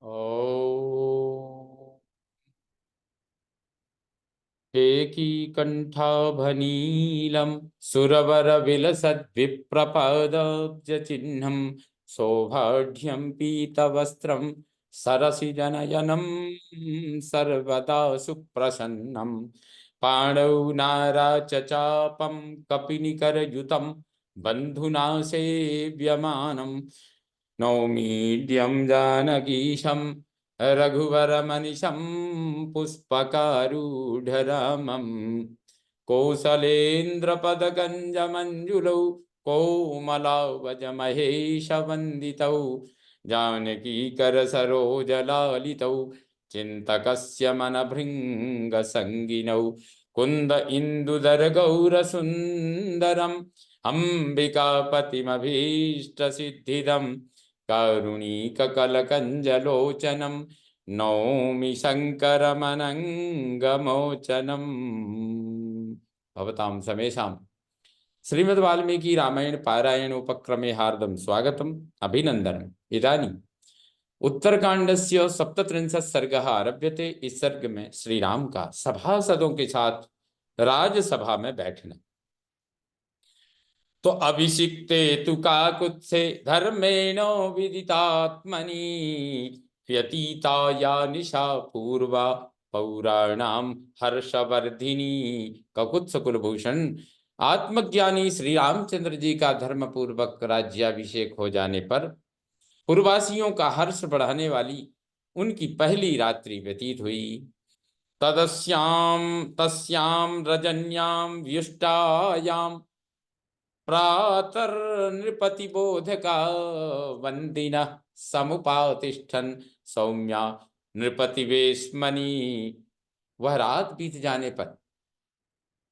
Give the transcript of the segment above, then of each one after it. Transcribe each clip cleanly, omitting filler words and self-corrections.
ओ केकीकण्ठाभनीलं सुरवरविलसद्विप्रपादब्जचिह्नं सौभाढ्यं पीतवस्त्रं सरसिजनयनं सर्वदा सुप्रसन्नं पाणौ नाराचचापं कपिनिकरयुतं बन्धुना सेव्यमानं नौमीड्यं जानकीशं रघुवरमनिशं पुष्पकारूढरामम् कौसलेन्द्रपदकञ्जमञ्जुलौ कोमलावजमहेशवन्दितौ जानकीकरसरोजलालितौ चिन्तकस्य मनभृङ्गसङ्गिनौ कुन्द इन्दुदरगौरसुन्दरम् अम्बिकापतिमभीष्टसिद्धिदम् कारुणीककलकञ्जलोचनं नौमि शङ्करमनङ्गमोचनम्। भवतां समेषां श्रीमद् वाल्मीकि रामायण पारायण उपक्रमे हार्दं स्वागतम् अभिनन्दनम्। इदानीम् उत्तरकांडस्य 37 सर्गः आरभ्यते। इस सर्ग में श्री राम का सभासदों के साथ राजसभा में बैठना। तो अभिषिक्ते तु काकुत्से धर्मेण विदितात्मनि व्यतीता या निशा पूर्वा पौराणाम हर्षवर्धिनी। ककुत्स कुलभूषण आत्मज्ञानी श्री रामचंद्र जी का धर्म पूर्वक राज्याभिषेक हो जाने पर पूर्ववासियों का हर्ष बढ़ाने वाली उनकी पहली रात्रि व्यतीत हुई। तदस्याम तस्याम रजन्याम व्युष्टायाम प्रातर्नृपतिबोधका वंदिनः समुपातिष्ठन् सौम्या नृपतिवेश्मनि। वह रात बीत जाने पर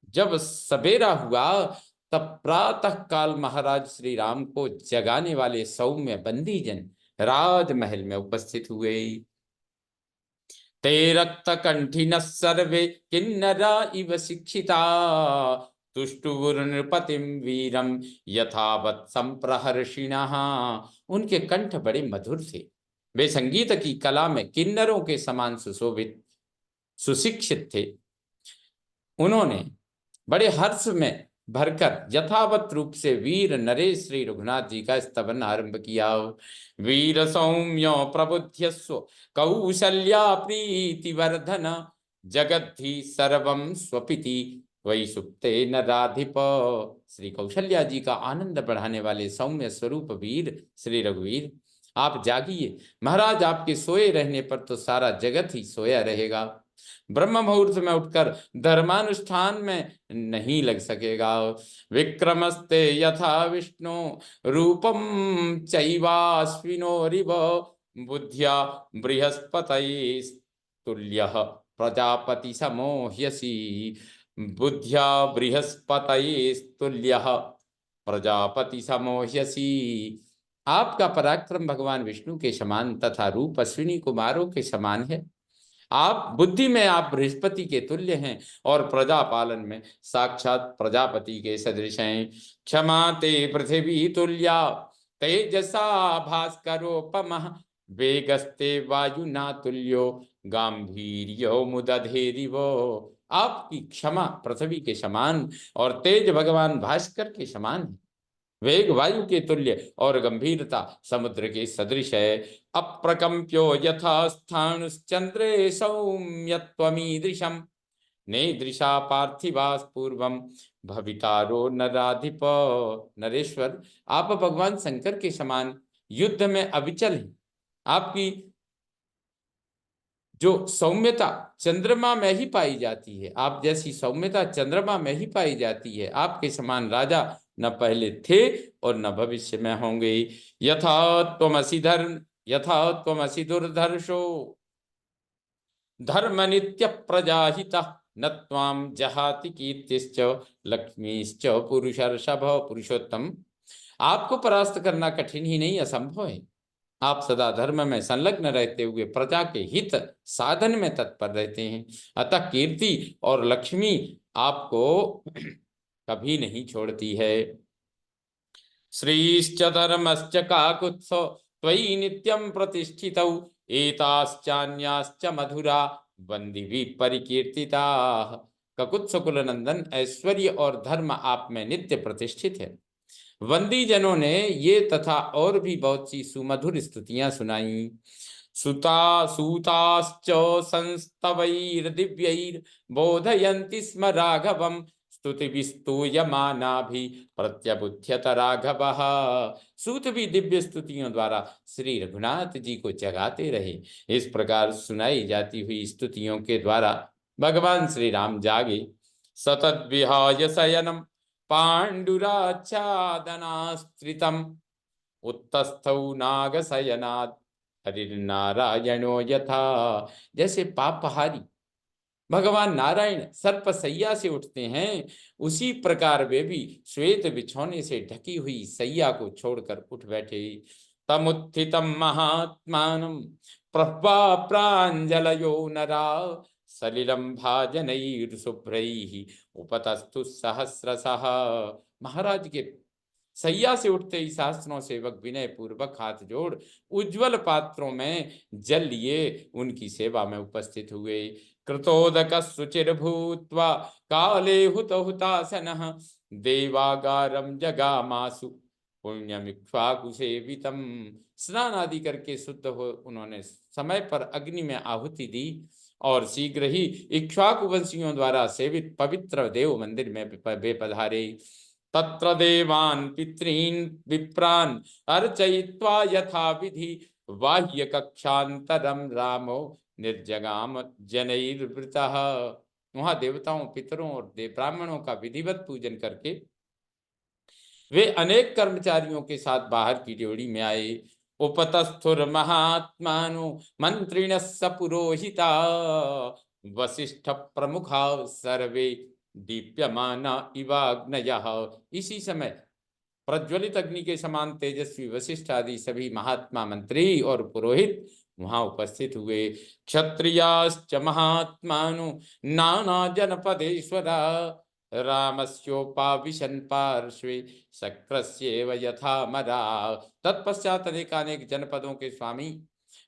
जब सवेरा हुआ तब प्रातः काल महाराज श्री राम को जगाने वाले सौम्य बंदीजन राजमहल में उपस्थित हुए। ते रक्त कंठिनः सर्वे किन्नरा इव शिक्षिता तुष्टुवुर्नृपतिं वीरम यथावत् संप्रहर्षिणः। उनके कंठ बड़े मधुर थे। वे संगीत की कला में किन्नरों के समान सुशोभित सुशिक्षित थे। उन्होंने बड़े हर्ष में भरकर यथावत रूप से वीर नरेश श्री रघुनाथ जी का स्तवन आरंभ किया। वीर सौम्यो प्रबुध्यस्व कौशल्या प्रीतिवर्धन जगद्धि सर्वं स्वपिति वही सुप्ते न राधिप। श्री कौशल्या जी का आनंद बढ़ाने वाले सौम्य स्वरूप वीर श्री रघुवीर, आप जागिए। महाराज आपके सोए रहने पर तो सारा जगत ही सोया रहेगा। ब्रह्म मुहूर्त में उठकर धर्मानुष्ठान में नहीं लग सकेगा। विक्रमस्ते यथा विष्णु रूपम चैवाश्विनोरिव बुद्ध्या बृहस्पतये तुल्यः प्रजापति समोह्यसि। बुद्ध्या बृहस्पतये तुल्यः प्रजापति समोह्यसि। आपका पराक्रम भगवान विष्णु के समान तथा रूप अश्विनी कुमारों के समान है। आप बुद्धि में आप बृहस्पति के तुल्य हैं और प्रजा पालन में साक्षात प्रजापति के सदृश हैं। क्षमा ते पृथ्वी तुल्या तेजसा भास्करोपमः वेगस्ते वायुना तुल्यो गांभीर्यो मुदधेरिव। आपकी क्षमा पृथ्वी के समान और तेज भगवान भास्कर के समान है। वेग वायु के तुल्य और गंभीरता समुद्र के सदृश है। अप्रकंप्यो यथा स्थाणुश्चंद्रे सौम्यत्वमीदृशम् नेदृशा पार्थिवास पूर्वम भवितारो नराधिप। नरेश्वर, आप भगवान शंकर के समान युद्ध में अविचल हैं। आपकी जो सौम्यता चंद्रमा में ही पाई जाती है, आप जैसी सौम्यता चंद्रमा में ही पाई जाती है। आपके समान राजा न पहले थे और न भविष्य में होंगे। यथा त्वमसि दुर्धर्षो धर्म नित्य प्रजाहितः न त्वां जहाति कीर्तिश्च लक्ष्मीश्च पुरुषर्षभ। पुरुषोत्तम, आपको परास्त करना कठिन ही नहीं असंभव है। आप सदा धर्म में संलग्न रहते हुए प्रजा के हित साधन में तत्पर रहते हैं। अतः कीर्ति और लक्ष्मी आपको कभी नहीं छोड़ती है। श्रीश्च धर्मश्च काकुत्स्थो त्वयि नित्यं प्रतिष्ठितौ एताश्चान्याश्च मधुरा वन्दिभिः परिकीर्तिताः। ककुत्सकुल नंदन, ऐश्वर्य और धर्म आप में नित्य प्रतिष्ठित है। वंदी जनों ने ये तथा और भी बहुत सी सुमधुर स्तुतियां सुनाई। सूताश्च संस्तवैर्दिव्यैर् बोधयन्ति स्म राघवम् स्तुतिभिस्तूयमानाभि प्रत्यबुध्यत राघवः। सूत भी दिव्य स्तुतियों द्वारा श्री रघुनाथ जी को जगाते रहे। इस प्रकार सुनाई जाती हुई स्तुतियों के द्वारा भगवान श्री राम जागे। सतत विहाय शयनम पाण्डुराच्छादनाश्रितम् उत्तस्थौ नागशयनात् हरिर्नारायणो यथा। जैसे पापहारी भगवान नारायण सर्पसैया से उठते हैं, उसी प्रकार वे भी श्वेत बिछौने से ढकी हुई सैया को छोड़कर उठ बैठे। तमुत्थितम महात्मानं प्रभा प्राञ्जलयो नरा सलिलम भाजनैर्शुभ्रैः उपतस्तु सहस्रशः। महाराज के सैया से उठते ही सहस्त्रों सेवक विनय पूर्वक हाथ जोड़ उज्जवल पात्रों में जल लिए उनकी सेवा में उपस्थित हुए। कृतोदक सुचिर भूत्वा काले हुत हुतासनः देवागारम जगामासु पुण्यमिक्ष्वाकु सेवितम। स्नान आदि करके शुद्ध हो उन्होंने समय पर अग्नि में आहुति दी और शीघ्र ही इक्ष्वाकु वंशियों द्वारा सेवित पवित्र देव मंदिर में वे पधारे। तत्र देवान् पितॄन् विप्रान् अर्चयित्वा यथा विधि बाह्य कक्षांतरम रामो निर्जगाम जनैर्वृतः। वहां देवताओं, पितरों और ब्राह्मणों का विधिवत पूजन करके वे अनेक कर्मचारियों के साथ बाहर की ड्योढ़ी में आए। उपतस्थुर महात्मानो मंत्रिण सपुरोहिता वसिष्ठ प्रमुखा सर्वे दीप्यमाना इवाग्नयः। इसी समय प्रज्वलित अग्नि के समान तेजस्वी वशिष्ठ आदि सभी महात्मा, मंत्री और पुरोहित वहां उपस्थित हुए। क्षत्रियाश्च महात्मानो नाना जनपदेश्वरा रामस्योपाविशन् पार्श्वे शक्रस्येव यथा मरा। तत्पश्चात अनेकानेक जनपदों के स्वामी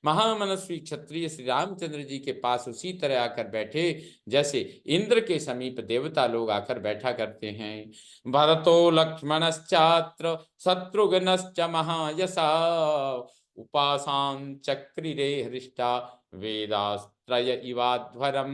महामनस्वी क्षत्रिय श्री रामचंद्र जी के पास उसी तरह आकर बैठे जैसे इंद्र के समीप देवता लोग आकर बैठा करते हैं। भरतो लक्ष्मणश्चात्र शत्रुघ्नश्च महायशा उपासां चक्रिरे हृष्टा वेदास्त्रय इवाध्वरम।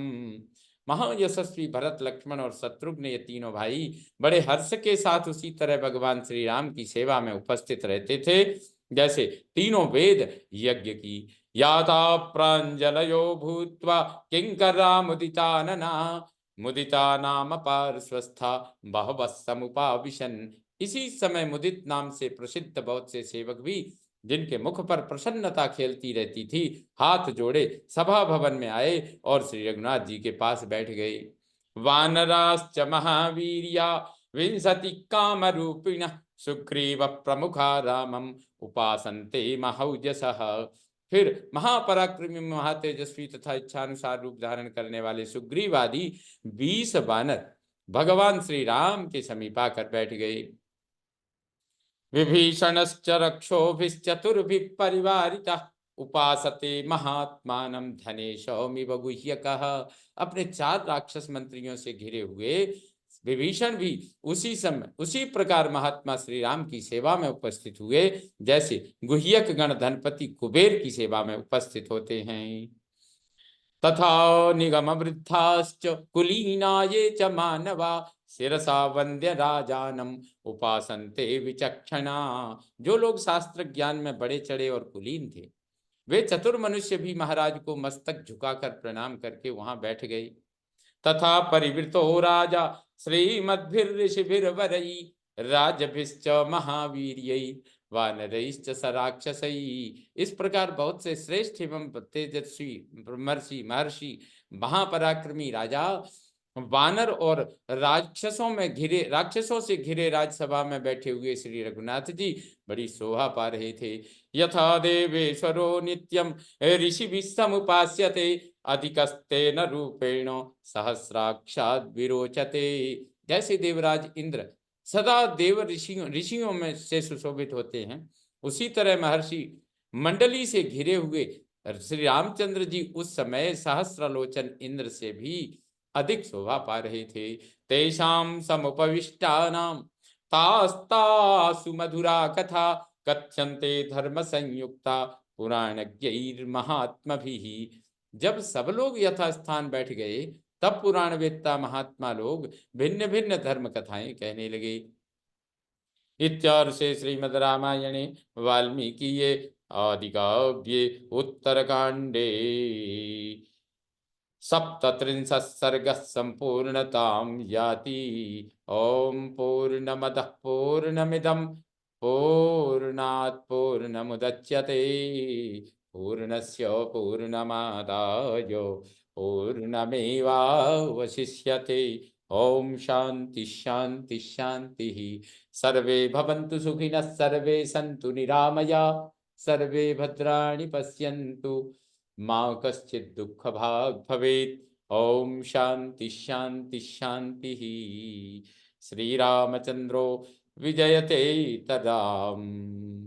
महायशस्वी भरत, लक्ष्मण और शत्रुघ्न ये तीनों भाई बड़े हर्ष के साथ उसी तरह भगवान श्री राम की सेवा में उपस्थित रहते थे जैसे तीनों वेद यज्ञ की याता प्रांजलयो भूत्वा किंकरा मुदितानना मुदिता नाम पार्श्वस्था बहवः समुपाविशन। इसी समय मुदित नाम से प्रसिद्ध बहुत से सेवक भी, जिनके मुख पर प्रसन्नता खेलती रहती थी, हाथ जोड़े सभा भवन में आए और श्री रघुनाथ जी के पास बैठ गए। वानराश्च महावीर्या विंशति काम रूपिण सुग्रीव प्रमुखा रामम उपासन्ते महौजसः। फिर महापराक्रमी, महातेजस्वी तथा इच्छानुसार रूप धारण करने वाले सुग्रीव आदि 20 वानर भगवान श्री राम के समीप आकर बैठ गए। विभीषणश्च रक्षोभिश्चतुर्भिः परिवारितः उपासते महात्मानं धनेशमिव गुह्यकः। अपने 4 राक्षस मंत्रियों से घिरे हुए विभीषण भी उसी समय उसी प्रकार महात्मा श्री राम की सेवा में उपस्थित हुए जैसे गुह्यक गण धनपति कुबेर की सेवा में उपस्थित होते हैं। तथा निगम वृद्धाश्च कुलीना ये च मानवा शिरसा वंद्य राजानम उपासन्ते विचक्षणा। जो लोग शास्त्र ज्ञान में बड़े चढ़े और कुलीन थे, वे चतुर मनुष्य भी महाराज को मस्तक झुकाकर प्रणाम करके वहां बैठ गए। तथा परिवृतो राजा श्रीमद्भिर्षिभिर्वरई राजभिश्च महावीर्यै वानरैश्च सराक्षसै। इस प्रकार बहुत से श्रेष्ठ एवं तेजस्वी ब्रह्मर्षि, महर्षि, महापराक्रमी राजा वानर और राक्षसों से घिरे राजसभा में बैठे हुए श्री रघुनाथ जी बड़ी शोभा पा रहे थे। यथा देवेश्वरो नित्यम ऋषि समुपास्यते अधिकस्तेन रूपेण सहस्राक्षात् विरोचते। जैसे देवराज इंद्र सदा देव ऋषियों में से सुशोभित होते हैं, उसी तरह महर्षि मंडली से घिरे हुए श्री रामचंद्र जी उस समय सहस्रलोचन इंद्र से भी अधिक शोभा पा रहे थे। तेषां समुपविष्टानां तास्तासु मधुरा कथा कथ्यन्ते धर्म संयुक्ता पुराणज्ञैर्महात्मभिः। जब सब लोग यथास्थान बैठ गए, तब पुराणवेत्ता महात्मा लोग भिन्न भिन्न धर्म कथाएं कहने लगे। इत्यार्षे श्रीमद् रामायणे वाल्मीकिये आदिकाव्ये उत्तरकाण्डे सप्तत्रिंशः सर्गः सम्पूर्णतां याति। ॐ पूर्णमदः पूर्णमिदं पूर्णात् पूर्णमुदच्यते पूर्णस्य पूर्णमादाय पूर्णमेवावशिष्यते। ॐ शान्ति शान्ति शान्तिः। सर्वे भवन्तु सुखिनः, सर्वे सन्तु निरामया, सर्वे भद्राणि पश्यन्तु, मा कश्चित् दुःखभाग् भवेत्। ॐ शान्ति शान्ति शान्तिः। श्रीरामचन्द्रो विजयते तदाम्।